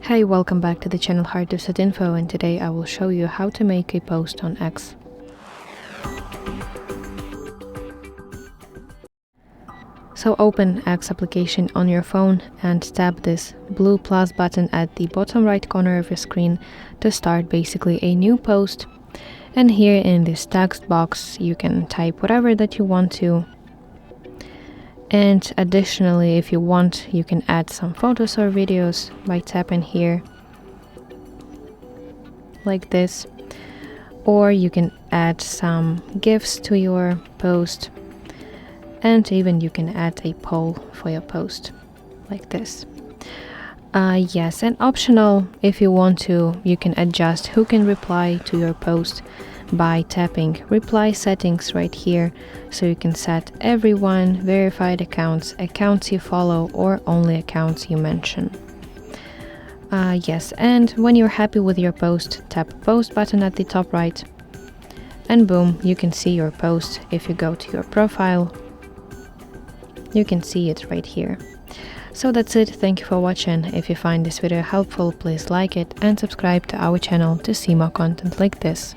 Hey, welcome back to the channel Hard2Set Info, and today I will show you how to make a post on X. So open X application on your phone and tap this blue plus button at the bottom right corner of your screen to start basically a new post. And here in this text box you can type whatever that you want to. And additionally, if you want, you can add some photos or videos by tapping here like this, or you can add some GIFs to your post, and even you can add a poll for your post like this. Yes, and optional, if you want to, you can adjust who can reply to your post by tapping reply settings right here, so you can set everyone, verified accounts, accounts you follow, or only accounts you mention. Yes, and when you're happy with your post, tap post button at the top right, and boom, you can see your post. If you go to your profile, you can see it right here. So that's it, thank you for watching. If you find this video helpful, please like it and subscribe to our channel to see more content like this.